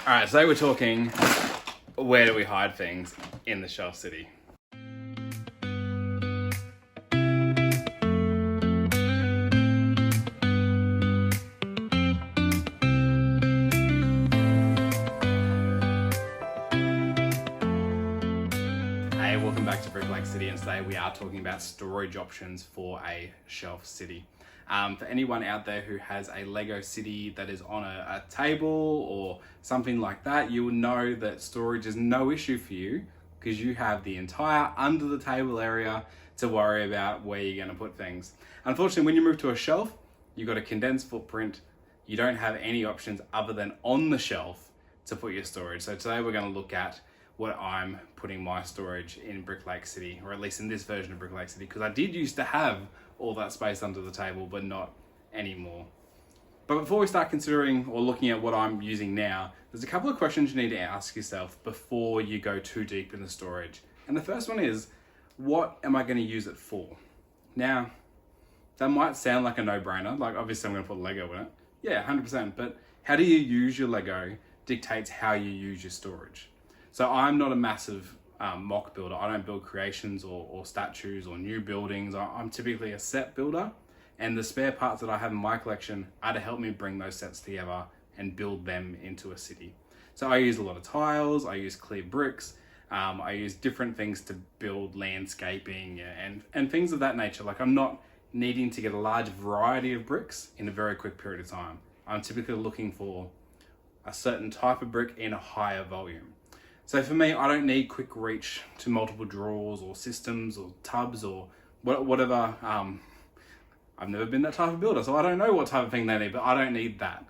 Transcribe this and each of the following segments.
Alright, today we're talking where do we hide things in the Shelf City. Hey, welcome back to Brick Lake City, and today we are talking about storage options for a Shelf City. For anyone out there who has a Lego city that is on a table or something like that, you will know that storage is no issue for you because you have the entire under the table area to worry about where you're going to put things. Unfortunately, when you move to a shelf, you've got a condensed footprint. You don't have any options other than on the shelf to put your storage. So today we're going to look at what I'm putting my storage in Brick Lake City, or at least in this version of Brick Lake City, because I did used to have all that space under the table, but not anymore. But before we start considering or looking at what I'm using now, there's a couple of questions you need to ask yourself before you go too deep in the storage. And the first one is, what am I going to use it for? Now, that might sound like a no-brainer, like obviously I'm going to put Lego in it. Yeah, 100%, but how do you use your Lego dictates how you use your storage. So I'm not a massive mock builder. I don't build creations or statues or new buildings. I'm typically a set builder, and the spare parts that I have in my collection are to help me bring those sets together and build them into a city. So I use a lot of tiles, I use clear bricks, I use different things to build landscaping and things of that nature. Like, I'm not needing to get a large variety of bricks in a very quick period of time. I'm typically looking for a certain type of brick in a higher volume. So for me, I don't need quick reach to multiple drawers or systems or tubs or whatever. I've never been that type of builder, so I don't know what type of thing they need, but I don't need that.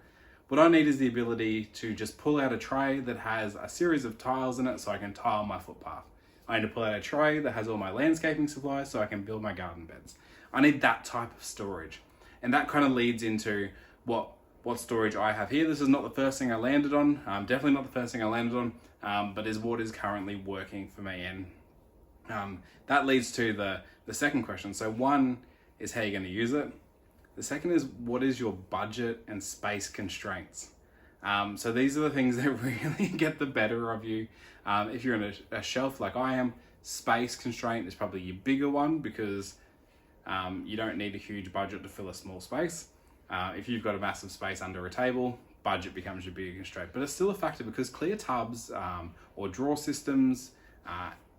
What I need is the ability to just pull out a tray that has a series of tiles in it so I can tile my footpath. I need to pull out a tray that has all my landscaping supplies so I can build my garden beds. I need that type of storage. And that kind of leads into what storage I have here. This is not the first thing I landed on, definitely not the first thing I landed on, but is what is currently working for me. And that leads to the second question. So one is how you're going to use it. The second is, what is your budget and space constraints? So these are the things that really get the better of you. If you're in a shelf like I am, space constraint is probably your bigger one because you don't need a huge budget to fill a small space. If you've got a massive space under a table, budget becomes your bigger constraint. But it's still a factor because clear tubs or drawer systems,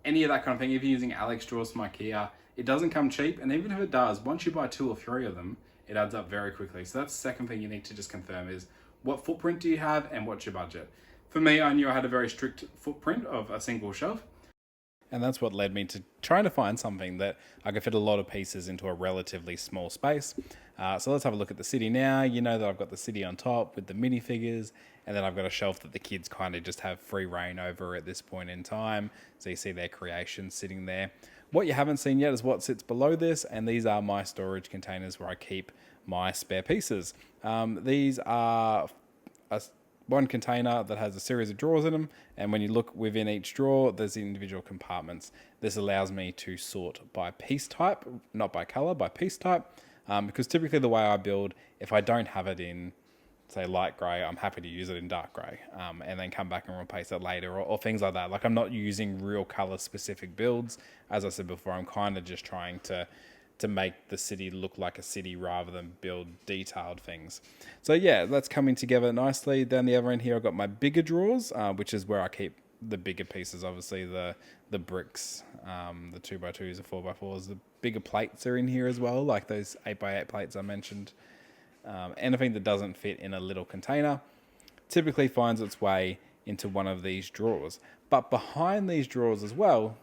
any of that kind of thing, if you're using Alex drawers from IKEA, it doesn't come cheap. And even if it does, once you buy 2 or 3 of them, it adds up very quickly. So that's the second thing you need to just confirm is, what footprint do you have and what's your budget? For me, I knew I had a very strict footprint of a single shelf. And that's what led me to trying to find something that I could fit a lot of pieces into a relatively small space. So let's have a look at the city now. You know that I've got the city on top with the minifigures, and then I've got a shelf that the kids kind of just have free reign over at this point in time. So you see their creations sitting there. What you haven't seen yet is what sits below this, and these are my storage containers where I keep my spare pieces. These are one container that has a series of drawers in them, and when you look within each drawer, there's the individual compartments. This allows me to sort by piece type, not by color, by piece type, because typically the way I build, if I don't have it in, say, light grey, I'm happy to use it in dark grey, and then come back and replace it later, or things like that. Like, I'm not using real color specific builds. As I said before, I'm kind of just trying to make the city look like a city rather than build detailed things. So yeah, that's coming together nicely. Down the other end here, I've got my bigger drawers, which is where I keep the bigger pieces, obviously the bricks, the 2x2s, the 4x4s, the bigger plates are in here as well, like those 8x8 plates I mentioned. Anything that doesn't fit in a little container typically finds its way into one of these drawers. But behind these drawers as well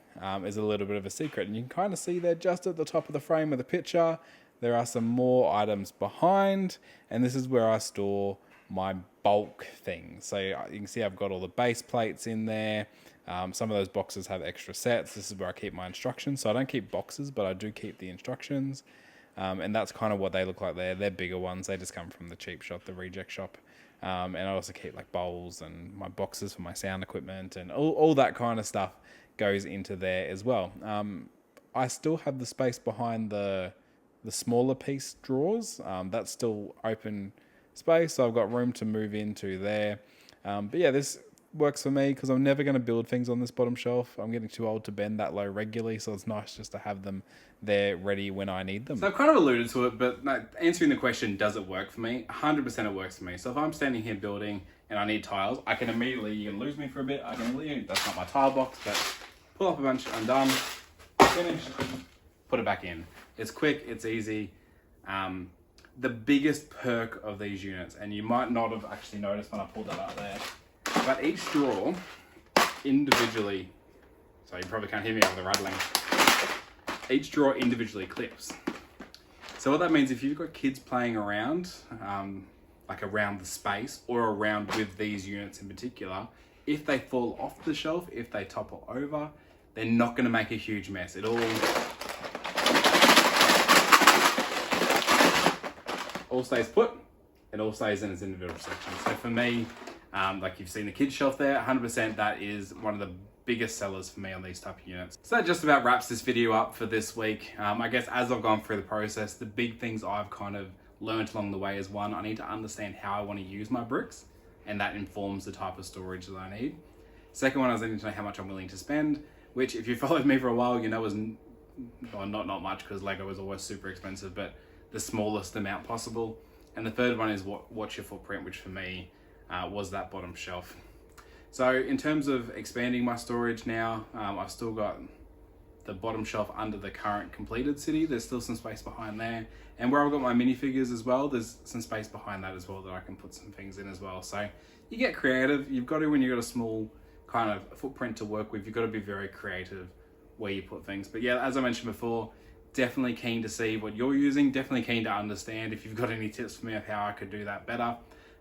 is a little bit of a secret. And you can kind of see there just at the top of the frame of the picture, there are some more items behind. And this is where I store my bulk things. So you can see I've got all the base plates in there. Some of those boxes have extra sets. This is where I keep my instructions. So I don't keep boxes, but I do keep the instructions. And that's kind of what they look like there. They're bigger ones. They just come from the cheap shop, the reject shop. And I also keep like bowls and my boxes for my sound equipment, and all that kind of stuff goes into there as well. I still have the space behind the smaller piece drawers. That's still open space, so I've got room to move into there. But yeah, this works for me because I'm never going to build things on this bottom shelf. I'm getting too old to bend that low regularly, so it's nice just to have them there ready when I need them. So I've kind of alluded to it, but like, answering the question, does it work for me? 100% it works for me. So if I'm standing here building and I need tiles, I can immediately, you can lose me for a bit, I can leave, that's not my tile box, but pull up a bunch, I'm done, finish, put it back in. It's quick, it's easy. The biggest perk of these units, and you might not have actually noticed when I pulled that out there, but each drawer individually, so you probably can't hear me over the rattling, each drawer individually clips. So what that means, if you've got kids playing around, like around the space or around with these units in particular, if they fall off the shelf, if they topple over, they're not going to make a huge mess. It all stays put. It all stays in its individual section. So for me, like you've seen the kids shelf there, 100% that is one of the biggest sellers for me on these type of units. So that just about wraps this video up for this week. I guess as I've gone through the process, the big things I've kind of learned along the way is, one, I need to understand how I want to use my bricks, and that informs the type of storage that I need. Second one is I need to know how much I'm willing to spend, which if you followed me for a while, you know is not much, because Lego is always super expensive, but the smallest amount possible. And the third one is what's your footprint, which for me was that bottom shelf. So in terms of expanding my storage now, I've still got the bottom shelf under the current completed city. There's still some space behind there. And where I've got my minifigures as well, there's some space behind that as well that I can put some things in as well. So you get creative. You've got to, when you've got a small kind of footprint to work with, you've got to be very creative where you put things. But yeah, as I mentioned before, definitely keen to see what you're using. Definitely keen to understand if you've got any tips for me of how I could do that better.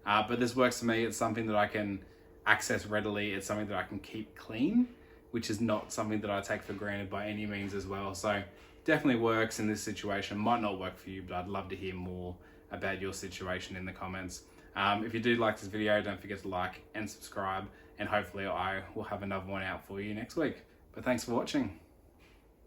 But this works for me. It's something that I can access readily. It's something that I can keep clean, which is not something that I take for granted by any means as well. So definitely works in this situation. Might not work for you, but I'd love to hear more about your situation in the comments. If you do like this video, don't forget to like and subscribe, and hopefully I will have another one out for you next week. But thanks for watching.